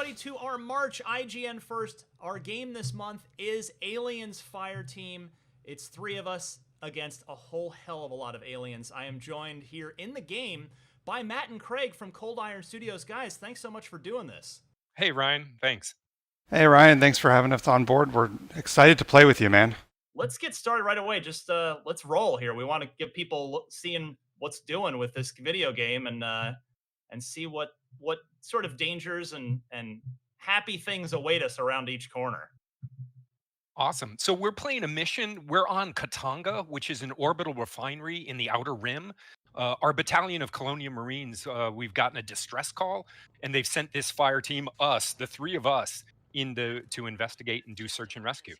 everybody, to our March IGN First. Our game this month is Aliens Fireteam. It's 3 of us against a whole hell of a lot of aliens. I am joined here in the game by Matt and Craig from Cold Iron Studios. Guys, thanks so much for doing this. Hey, Ryan. Thanks. Hey, Ryan. Thanks for having us on board. We're excited to play with you, man. Let's get started right away. Just let's roll here. We want to get people seeing what's doing with this video game and see what sort of dangers and happy things await us around each corner. Awesome. So we're playing a mission. We're on Katanga, which is an orbital refinery in the Outer Rim. Our battalion of Colonial Marines, we've gotten a distress call, and they've sent this fire team, us, the 3 of us, in to investigate and do search and rescue.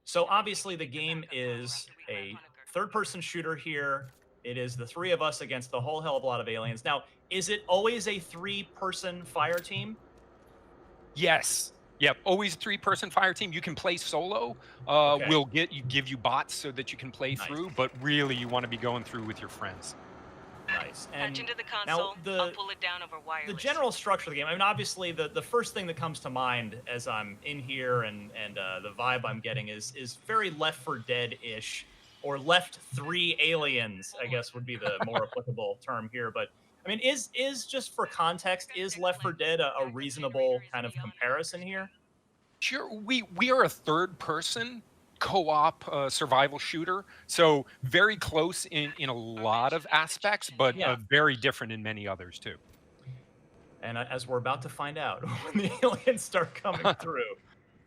So obviously the game is a third-person shooter here. It is the 3 of us against a whole hell of a lot of aliens. Now, is it always a 3-person fire team? Yes. Yep. Always 3-person fire team. You can play solo. Okay. We'll give you bots so that you can play through, but really you want to be going through with your friends. Nice. And into the console. now I'll pull it down over wireless. the general structure of the game, I mean, obviously the first thing that comes to mind as I'm in here and the vibe I'm getting is very Left 4 Dead-ish, or Left 3 Aliens, I guess would be the more applicable term here. But I mean, is just for context, is Left 4 Dead a reasonable kind of comparison here? Sure. We are a third-person co-op survival shooter, so very close in a lot of aspects, but very different in many others too. And as we're about to find out when the aliens start coming through.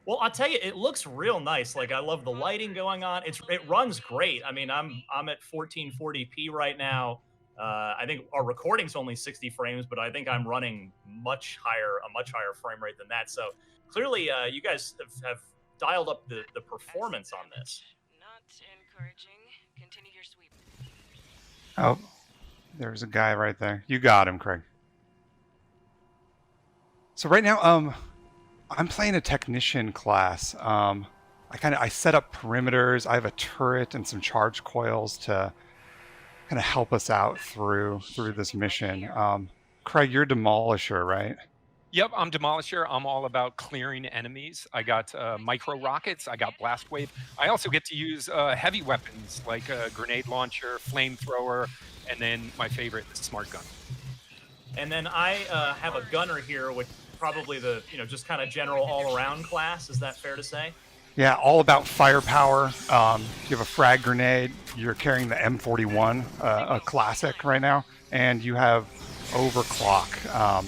Well, I'll tell you, it looks real nice. Like, I love the lighting going on. It runs great. I mean, I'm at 1440p right now. I think our recording's only 60 frames, but I think I'm running a much higher frame rate than that. So clearly, you guys have dialed up the performance on this. Not encouraging. Continue your sweep. Oh, there's a guy right there. You got him, Craig. So right now, I'm playing a technician class. I set up perimeters. I have a turret and some charge coils to kind of help us out through this mission. Craig, you're Demolisher, right? Yep, I'm Demolisher. I'm all about clearing enemies. I got micro rockets. I got blast wave. I also get to use heavy weapons like a grenade launcher, flamethrower, and then my favorite, the smart gun. And then I have a gunner here, which probably the just kind of general all-around class. Is that fair to say? Yeah, all about firepower. You have a frag grenade. You're carrying the M41, a classic right now, and you have overclock.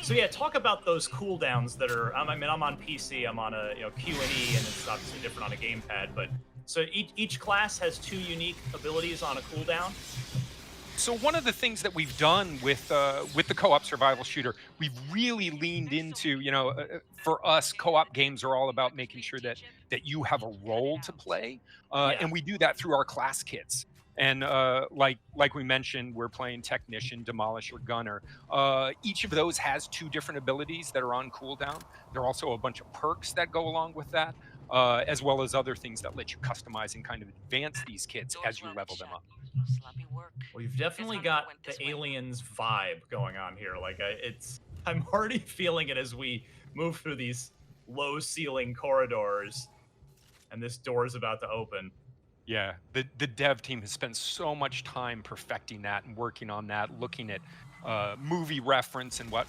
So yeah, talk about those cooldowns that are. I mean, I'm on PC. I'm on a Q&E, and it's obviously different on a gamepad. But so each class has 2 unique abilities on a cooldown. So one of the things that we've done with the co-op survival shooter, we've really leaned into, for us, co-op games are all about making sure that you have a role to play, and we do that through our class kits. And like we mentioned, we're playing Technician, Demolisher, Gunner. Each of those has 2 different abilities that are on cooldown. There are also a bunch of perks that go along with that, as well as other things that let you customize and kind of advance these kits as you level them up. Well, you've definitely got the aliens vibe going on here. Like, I'm already feeling it as we move through these low ceiling corridors, and this door is about to open. Yeah, the dev team has spent so much time perfecting that and working on that, looking at movie reference and what.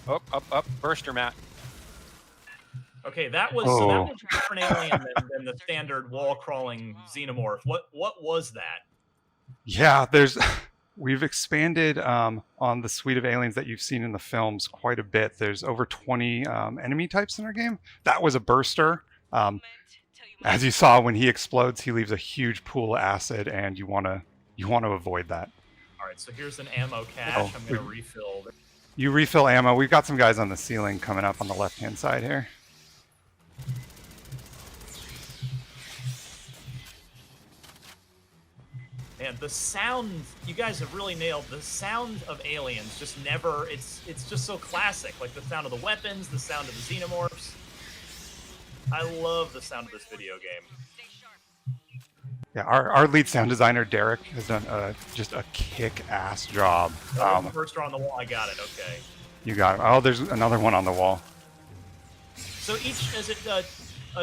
Up, burster, Matt. Okay, that was a different alien than the standard wall crawling xenomorph. What was that? Yeah, we've expanded on the suite of aliens that you've seen in the films quite a bit. There's over 20 enemy types in our game. That was a burster. As you saw, when he explodes, he leaves a huge pool of acid, and you want to avoid that. All right, so here's an ammo cache. I'm going to refill. You refill ammo. We've got some guys on the ceiling coming up on the left-hand side here. And the sound, you guys have really nailed the sound of aliens. Just never, it's just so classic. Like the sound of the weapons, the sound of the xenomorphs. I love the sound of this video game. Yeah, our lead sound designer Derek has done just a kick-ass job. First on the wall, I got it. Okay. You got it. Oh, there's another one on the wall. So each is it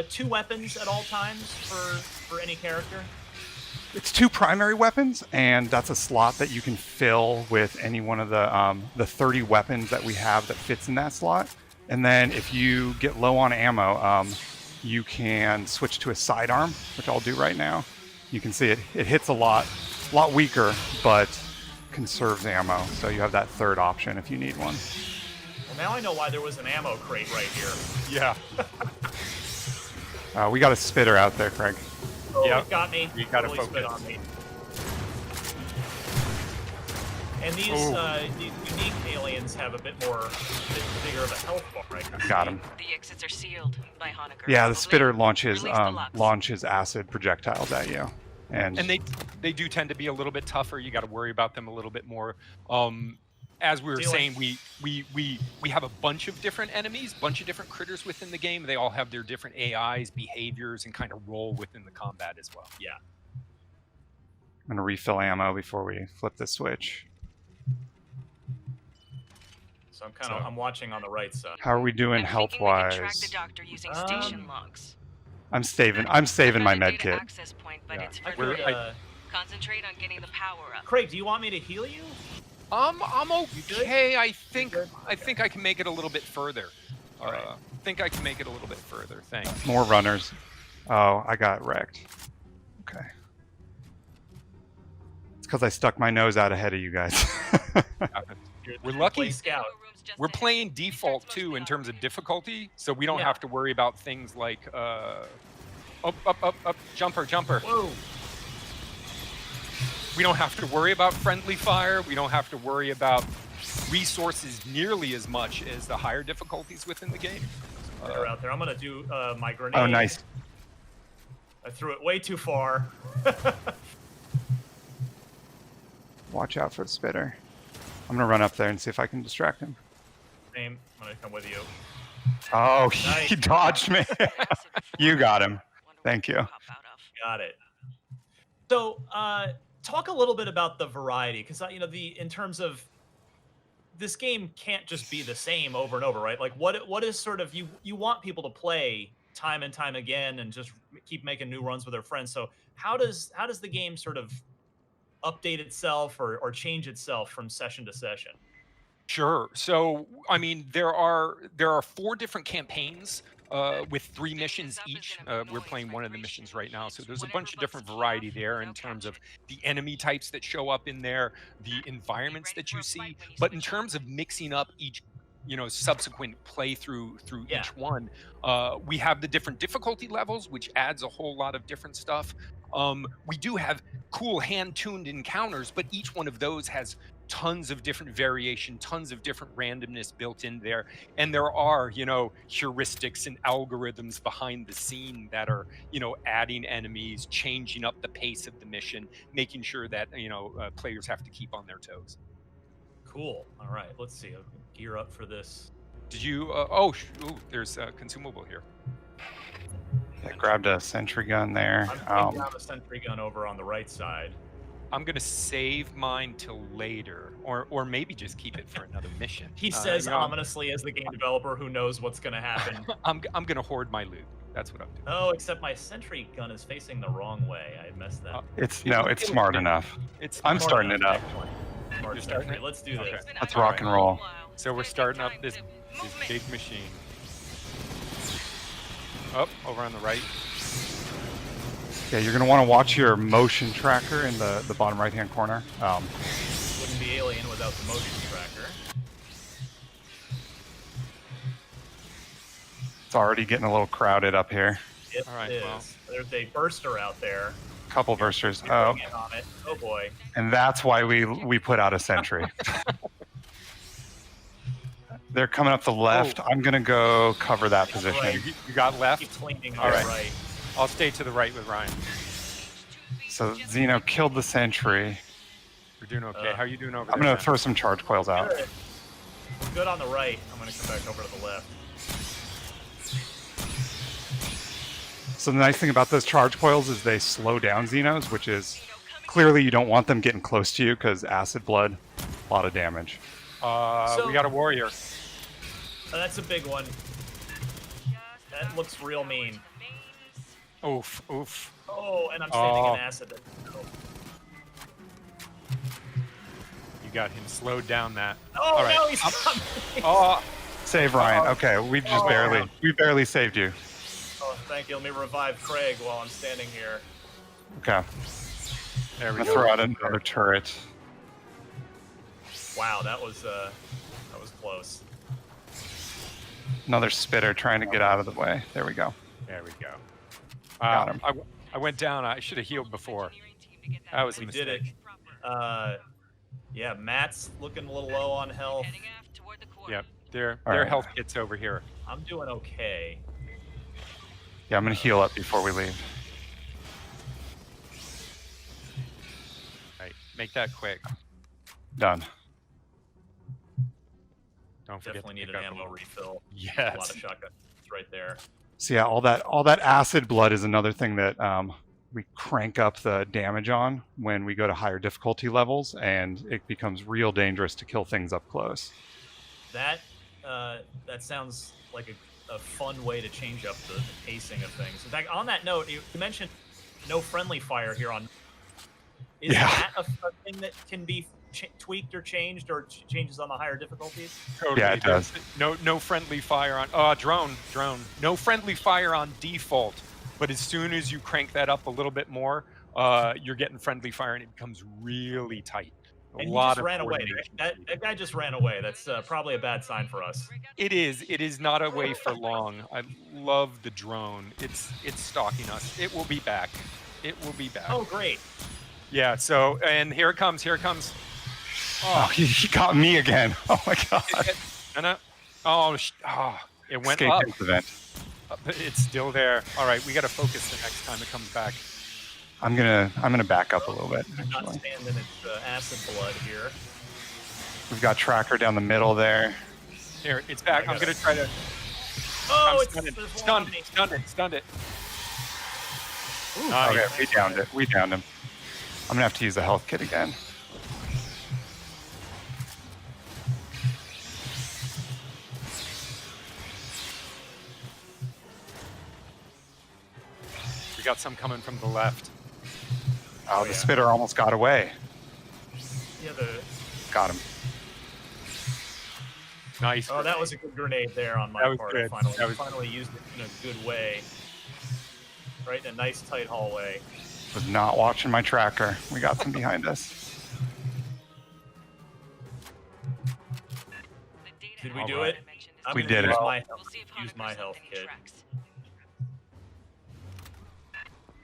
2 weapons at all times for any character? It's 2 primary weapons, and that's a slot that you can fill with any one of the 30 weapons that we have that fits in that slot. And then if you get low on ammo, you can switch to a sidearm, which I'll do right now. You can see it hits a lot weaker, but conserves ammo. So you have that third option if you need one. Well, now I know why there was an ammo crate right here. Yeah. We got a spitter out there, Craig. Oh, Yep. it got me. You gotta Really spit focus. on me. And these unique aliens have a bit bigger of a health bar, right? Got him. The exits are sealed by Honecker. Yeah, the Probably. spitter launches Release the locks. launches acid projectiles at you, and they do tend to be a little bit tougher. You got to worry about them a little bit more. As we were saying, we have a bunch of different enemies, bunch of different critters within the game. They all have their different AIs, behaviors, and kind of role within the combat as well. Yeah. I'm gonna refill ammo before we flip the switch. So I'm watching on the right side. How are we doing I'm health thinking we can track wise? the doctor using station logs. I'm saving my med kit. Access point, but Yeah. it's I further could, in. Concentrate on getting the power up. Craig, do you want me to heal you? I'm good? okay. I think good? I think I can make it a little bit further. Alright. Think I can make it a little bit further. Thanks. More runners. Oh, I got wrecked. Okay. It's because I stuck my nose out ahead of you guys. We're lucky. Play scout. We're playing default too in terms of difficulty, so we don't Yeah. have to worry about things like up, jumper. Whoa. We don't have to worry about friendly fire. We don't have to worry about resources nearly as much as the higher difficulties within the game. They're out there. I'm gonna do my grenade. Oh, nice. I threw it way too far. Watch out for the spitter. I'm gonna run up there and see if I can distract him. Same. I'm gonna come with you. Oh, Nice. he dodged me. You got him. Thank you. Got it. So, talk a little bit about the variety, because in terms of this game can't just be the same over and over, right? Like, what is sort of you want people to play time and time again and just keep making new runs with their friends. So, how does the game sort of update itself or change itself from session to session? Sure. So, I mean, there are 4 different campaigns with 3 missions each. We're playing one of the missions right now, so there's a bunch of different variety there in terms of the enemy types that show up in there, the environments that you see. But in terms of mixing up each, subsequent playthrough through Yeah. each one, we have the different difficulty levels, which adds a whole lot of different stuff. We do have cool hand-tuned encounters, but each one of those has tons of different variation, tons of different randomness built in there. And there are, heuristics and algorithms behind the scene that are, adding enemies, changing up the pace of the mission, making sure that, players have to keep on their toes. Cool. All right. Let's see. I'll gear up for this. Did you, there's a consumable here. I grabbed a sentry gun there. I'm putting down a sentry gun over on the right side. I'm gonna save mine till later, or maybe just keep it for another mission. He says ominously as the game developer who knows what's going to happen. I'm gonna hoard my loot. That's what I'm doing. Oh, except my sentry gun is facing the wrong way. I messed that. It's smart enough. I'm smart starting enough. it up. Smart You're starting sentry. it? Let's do Okay. this. Let's rock and roll. So we're starting up this big machine. Up over on the right. Yeah, you're gonna want to watch your motion tracker in the bottom right-hand corner. Wouldn't be Alien without the motion tracker. It's already getting a little crowded up here. It All right, is. well. There's a burster out there. Couple versters. You're Oh, getting on it. Oh boy. and that's why we put out a sentry. They're coming up the left. I'm gonna go cover that position. Right. You got left. Keep leaning All on the right. right. I'll stay to the right with Ryan. So Zeno killed the sentry. We're doing okay. How are you doing over I'm there? gonna throw some charge coils out. Good. We're good on the right. I'm going to come back over to the left. So the nice thing about those charge coils is they slow down Xenos, which is clearly you don't want them getting close to you because acid blood, a lot of damage. We got a warrior. That's a big one. That looks real mean. Oof, oof. Oh, and I'm standing in acid. You got him slowed down, Matt. Oh, All right. no, he's got me. Oh, Save Ryan. Okay, we just we barely saved you. Oh, thank you. Let me revive Craig while I'm standing here. Okay. there we I'm gonna go. throw out another turret. Wow, that was close. Another spitter trying to get out of the way. There we go. There we go. Got him. I went down. I should have healed before. That was a We mistake. did it. Yeah, Matt's looking a little low on health. Heading aft toward the core. Yep. Their right. health kit's over here. I'm doing okay. Yeah, I'm gonna heal up before we leave. Right. Make that quick. Done. Don't forget Definitely to need pick an up ammo the- refill. A Yes. lot of shotgun right there. So yeah, all that acid blood is another thing that we crank up the damage on when we go to higher difficulty levels, and it becomes real dangerous to kill things up close. That sounds like a fun way to change up the pacing of things. In fact, on that note, you mentioned no friendly fire here on. Is that a thing that can be tweaked or changed, or changes on the higher difficulties? Totally. Yeah, it does. No friendly fire on. Drone. No friendly fire on default. But as soon as you crank that up a little bit more, you're getting friendly fire, and it becomes really tight. And he just ran away. That guy just ran away. That's probably a bad sign for us. It is. It is not away for long. I love the drone. It's stalking us. It will be back. It will be back. Oh, great. Yeah. So, and here it comes. Here it comes. Oh, he got me again. Oh my god. No. It went Escape up. his event. It's still there. All right, we got to focus the next time it comes back. I'm gonna back up a little bit. I'm not Actually, standing its acid blood here. we've got tracker down the middle there. Here, it's back. I'm gonna try to. Oh, I'm stunned it. Ooh, Nice. Okay, we downed it. We downed him. I'm gonna have to use the health kit again. We got some coming from the left. Oh, the spitter almost got away. Yeah, Got him. Nice. Oh, that was a good grenade there on That my was part. good. I That was- finally used it in a good way. Right in a nice tight hallway. Was not watching my tracker. We got some behind us. Did we do it? I'm We gonna did use it. My We'll see if use Honecker my left health any kit. tracks.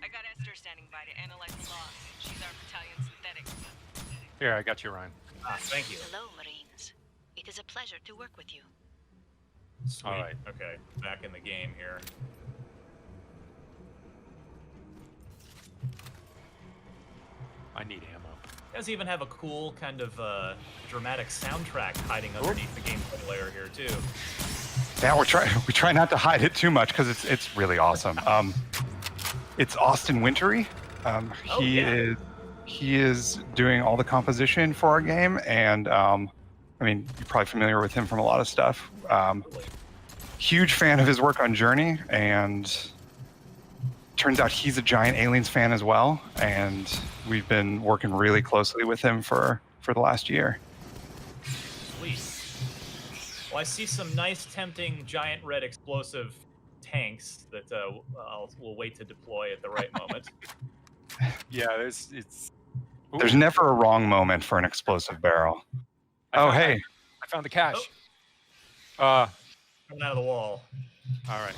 I got Esther standing by to analyze the logs. She's our battalion synthetic. Here, I got you, Ryan. Thank you. Hello, Marines. It is a pleasure to work with you. Sweet. All right. Okay, back in the game here. I need ammo. You guys even have a cool kind of dramatic soundtrack hiding underneath the gameplay layer here too. Yeah, we try not to hide it too much because it's really awesome. It's Austin Wintory. He is doing all the composition for our game, and I mean, you're probably familiar with him from a lot of stuff. Huge fan of his work on Journey, and turns out he's a giant Aliens fan as well, and we've been working really closely with him for the last year. Sweet. Well, I see some nice, tempting, giant red explosive tanks that we'll wait to deploy at the right moment. Yeah, it's. Ooh, There's never a wrong moment for an explosive barrel. Oh, hey. I found the cache. Coming out of the wall. All right.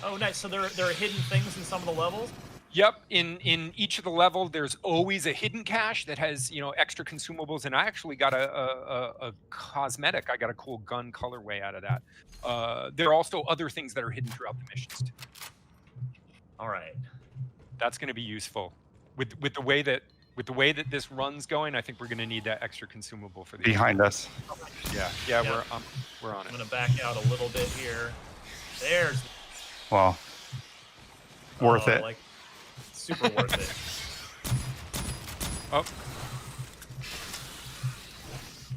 Oh, nice. So there are hidden things in some of the levels? Yep. In each of the level, there's always a hidden cache that has extra consumables, and I actually got a cosmetic. I got a cool gun colorway out of that. There are also other things that are hidden throughout the missions too. All right. That's going to be useful with the way that this run's going. I think we're going to need that extra consumable for the Behind us. Yeah. We're on I'm it. going to back out a little bit here. There's... Well, Worth it. Like, super worth it. Oh,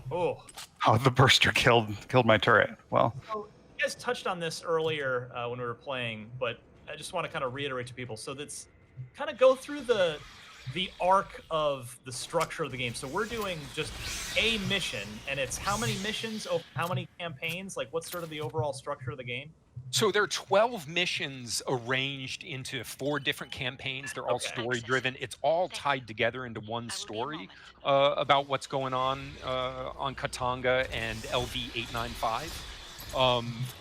Oh. Oh, the burster killed my turret. Well, So you guys touched on this earlier when we were playing, but I just want to kind of reiterate to people. So that's kind of go through the arc of the structure of the game. So we're doing just a mission, and it's how many missions, how many campaigns, like what's sort of the overall structure of the game? so there are 12 missions arranged into 4 different campaigns. They're all Okay. story driven. It's all tied together into one story about what's going on Katanga and LV 895.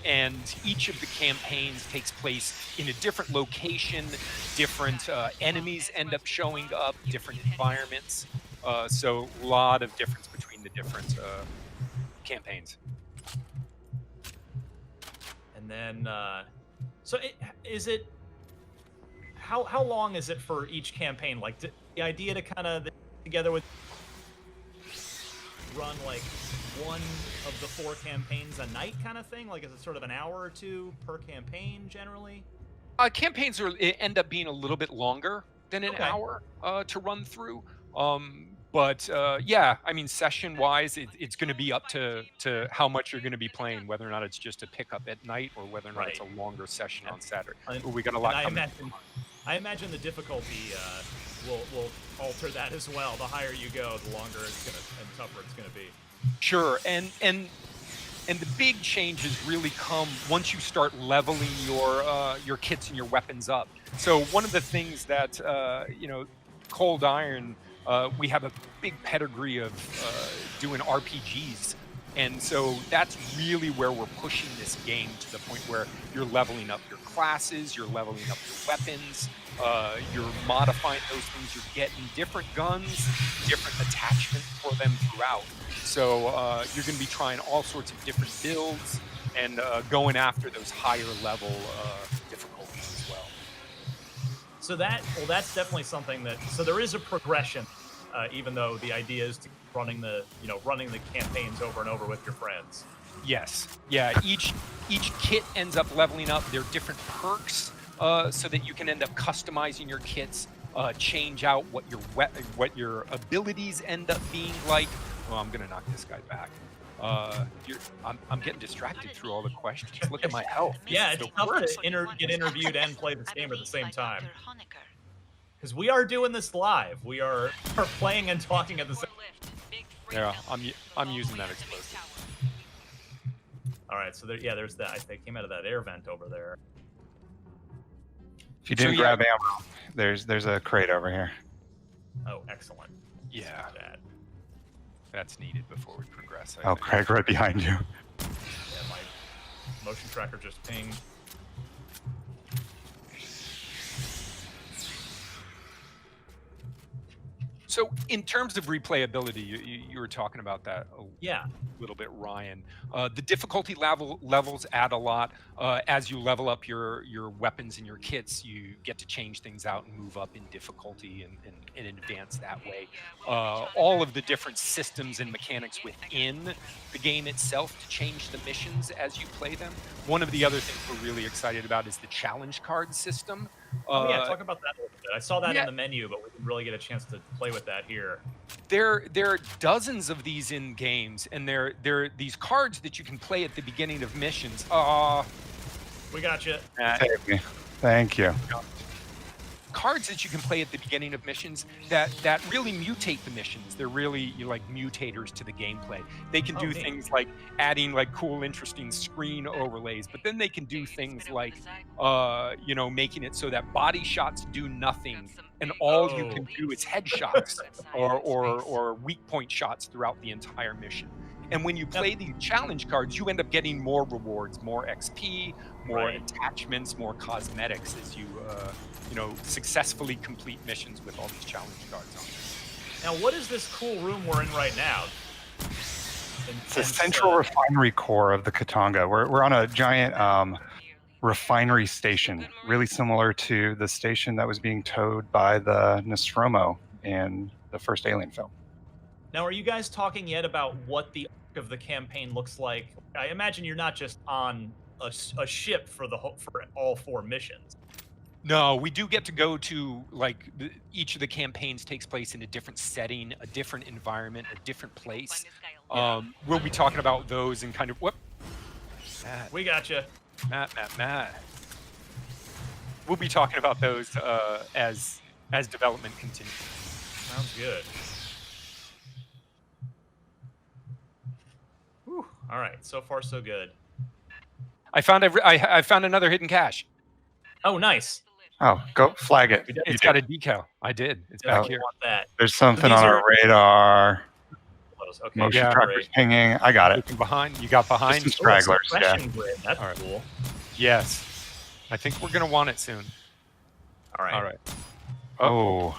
And each of the campaigns takes place in a different location. Different enemies end up showing up, different environments. So a lot of difference between the different campaigns. And then, so is it how long is it for each campaign? Like the idea to kind of together with run like one of the 4 campaigns a night kind of thing? Like, is it sort of an hour or 2 per campaign generally? Campaigns end up being a little bit longer than an Okay. hour to run through. But yeah, I mean, session-wise, it's going to be up to how much you're going to be playing, whether or not it's just a pickup at night or whether or not it's a Right. longer session on Saturday. And- Ooh, we got a And lot I coming. imagine the difficulty will alter that as well. The higher you go, the longer it's gonna and tougher it's gonna be. Sure, and the big changes really come once you start leveling your kits and your weapons up. So one of the things that Cold Iron, we have a big pedigree of doing RPGs, and so that's really where we're pushing this game to the point where you're leveling up your classes, you're leveling up your weapons, you're modifying those things, you're getting different guns, different attachments for them throughout. So you're going to be trying all sorts of different builds and going after those higher level difficulties as well. So that's definitely something that. So there is a progression, even though the idea is to keep running the campaigns over and over with your friends. Yes, yeah. Each kit ends up leveling up. There are different perks so that you can end up customizing your kits, change out what your abilities end up being like. Oh, I'm gonna knock this guy back. I'm getting distracted through all the questions. Look at my health. Yeah, it's tough to get interviewed and play this game at the same time. Because we are doing this live. We are playing and talking at the same. Yeah, I'm using that explosive. All right, so there's that. They came out of that air vent over there. if you didn't So, yeah. grab ammo, there's a crate over here. Oh, excellent. Yeah, That. that's needed before we progress. I Oh, think. Craig, right behind you. Yeah, my motion tracker just pinged. So, in terms of replayability, you were talking about that a Yeah. little bit, Ryan. The difficulty levels add a lot. As you level up your weapons and your kits, you get to change things out and move up in difficulty and advance that way. All of the different systems and mechanics within the game itself to change the missions as you play them. One of the other things we're really excited about is the challenge card system. Oh, yeah, talk about that a little bit. I saw that yeah. in the menu, but we didn't really get a chance to play with that here. There are dozens of these in games, and there are these cards that you can play at the beginning of missions. We got you. Save me. Thank you. Cards that you can play at the beginning of missions that really mutate the missions. They're really like mutators to the gameplay. They can do neat. things like adding like cool, interesting screen overlays, but then they can do things like making it so that body shots do nothing, and all you can do is headshots or weak point shots throughout the entire mission. And when you play these challenge cards, you end up getting more rewards, more XP, more Right. attachments, more cosmetics as you successfully complete missions with all these challenge cards on. Now, what is this cool room we're in right now? It's the central refinery core of the Katanga. We're on a giant refinery station, really similar to the station that was being towed by the Nostromo in the first Alien film. Now, are you guys talking yet about what the arc of the campaign looks like? I imagine you're not just on a ship for all 4 missions. No, we do get to go to like each of the campaigns takes place in a different setting, a different environment, a different place. We'll be talking about those and kind of what. We got you, Matt. We'll be talking about those as development continues. Sounds good. Whew. All right, so far so good. I found another hidden cache. Oh, nice. Oh, go flag it. It's got a decal. I did. It's back Definitely here. want that. There's something These on our are- radar. Okay, Motion Yeah. trackers great. pinging. I got it. Looking behind. You got behind. Just some stragglers, yeah. suppression grid. That's All right. cool. Yes. I think we're gonna want it soon. All right. All right. Oh.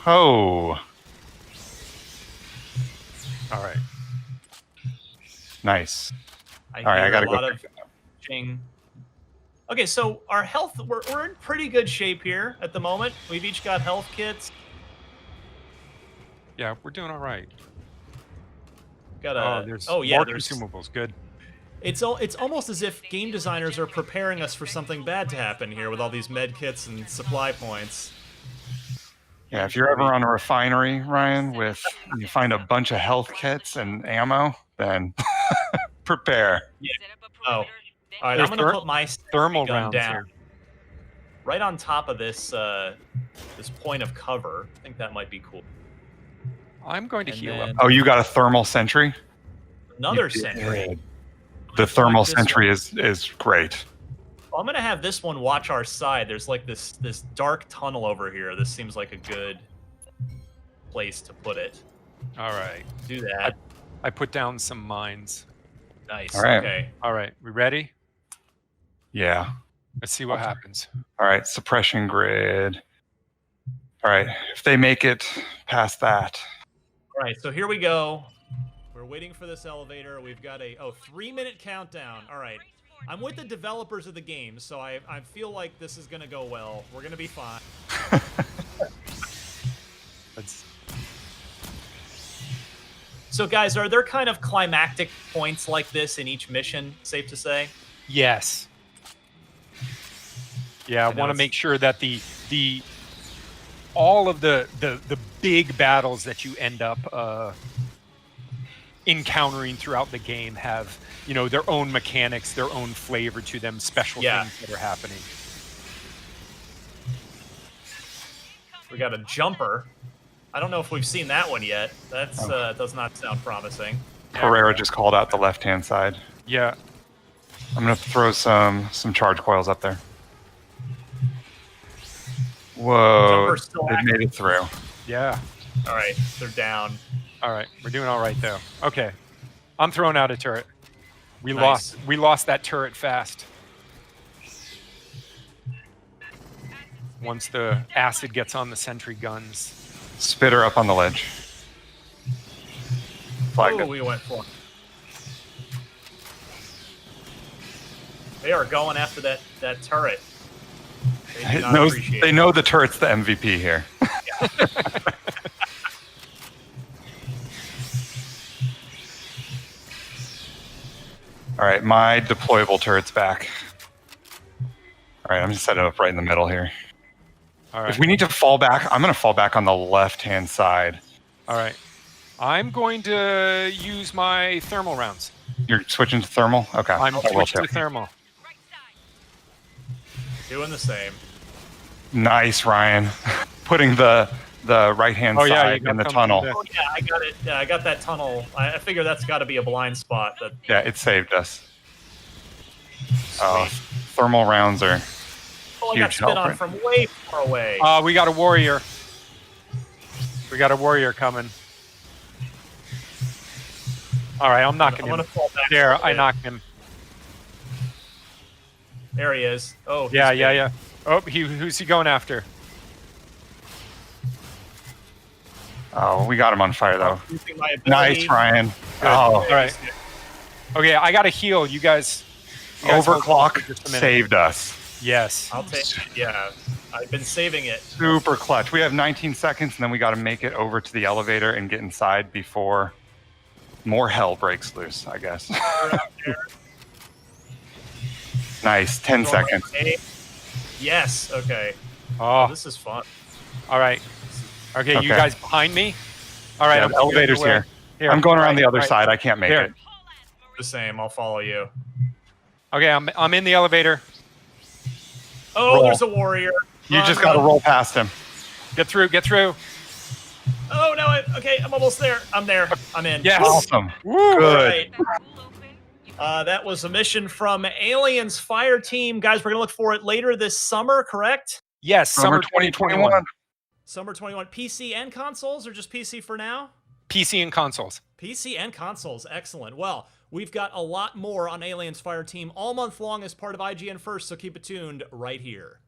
All right. Nice. I All right, I hear gotta a go lot of pick it up. ching. Okay, so our health, we're in pretty good shape here at the moment. We've each got health kits. Yeah, we're doing all right. Got a. There's Oh yeah, more there's. consumables. Good. It's almost as if game designers are preparing us for something bad to happen here with all these med kits and supply points. Yeah, if you're ever on a refinery, Ryan, with you find a bunch of health kits and ammo, then prepare. Yeah. Set up a Oh. perimeter, then All right, There's I'm gonna put my Thermal gun rounds down here. right on top of this this point of cover. I think that might be cool. I'm going to And heal then- up. Oh, you got a thermal sentry? Another You did. sentry. The thermal this sentry is great. I'm gonna have this one watch our side. There's like this dark tunnel over here. This seems like a good place to put it. All right. Do that. I put down some mines. Nice. All right. Okay. All right. We ready? Yeah. Let's see what happens. All right, suppression grid. All right, if they make it past that. All right. So here we go. We're waiting for this elevator. We've got a 3-minute countdown. All right. I'm with the developers of the game, so I feel like this is gonna go well. We're gonna be fine. Let's. So guys, are there kind of climactic points like this in each mission? Safe to say. Yes. Yeah, I know want to it's- make sure that the all of the big battles that you end up encountering throughout the game have, you know, their own mechanics, their own flavor to them, special Yeah. things that are happening. We got a jumper. I don't know if we've seen that one yet. That's does not sound promising. Pereira just called out the left-hand side. Yeah. I'm gonna throw some charge coils up there. Whoa, Jumper's still they made it through. Yeah. All right, they're down. All right. We're doing all right though. Okay. I'm throwing out a turret. We Nice. lost that turret fast. Once the acid gets on the sentry guns. Spitter up on the ledge. Flagged Oh, it. we went for it. They are going after that turret. They do not appreciate They it. know the turret's the MVP here. All right, my deployable turret's back. All right, I'm just setting it up right in the middle here. All If right. we need to fall back, I'm going to fall back on the left-hand side. All right. I'm going to use my thermal rounds. You're switching to thermal? Okay. I'm I will switching too. to thermal. Doing the same. Nice, Ryan. Putting the right-hand Oh, yeah, you side got in the something tunnel. there. Oh yeah, I got it. I got that tunnel. I figure that's got to be a blind spot. That Yeah, it saved us. Oh, thermal rounds are oh, I got huge spit help, on right? from way far away. We got a warrior. We got a warrior coming. All right, I'm knocking I'm gonna him. fall back. a There, little I bit. knocked him. There he is. Oh, Yeah, he's yeah, big. yeah. Oh, who's he going after? Oh, we got him on fire though. Using my ability. Nice, Ryan. Good. Oh, All right. Okay, I got to heal. You guys hold on overclock for just a minute. saved us. Yes. I'll take. Yeah, I've been saving it. Super clutch. We have 19 seconds, and then we got to make it over to the elevator and get inside before more hell breaks loose, I guess. Nice. 10 seconds. Yes. Okay. Oh, This is fun. all right. Okay, you Okay. guys behind me? All right, Yeah, I'm the elevator's here. I'm going around the other right. side. I can't make Here. it. The same. I'll follow you. Okay, I'm in the elevator. Oh, Roll. there's a warrior. You Run, just got to run. roll past him. Get through. Oh no! Okay, I'm almost there. I'm there. I'm in. Yes. Awesome. Woo. Good. Right. That was a mission from Aliens Fireteam. Guys, we're gonna look for it later this summer, correct? Yes, Summer summer 2021. 2021. Summer 21. PC and consoles, or just PC for now? PC and consoles. PC and consoles. Excellent. Well, we've got a lot more on Aliens Fireteam all month long as part of IGN First, so keep it tuned right here.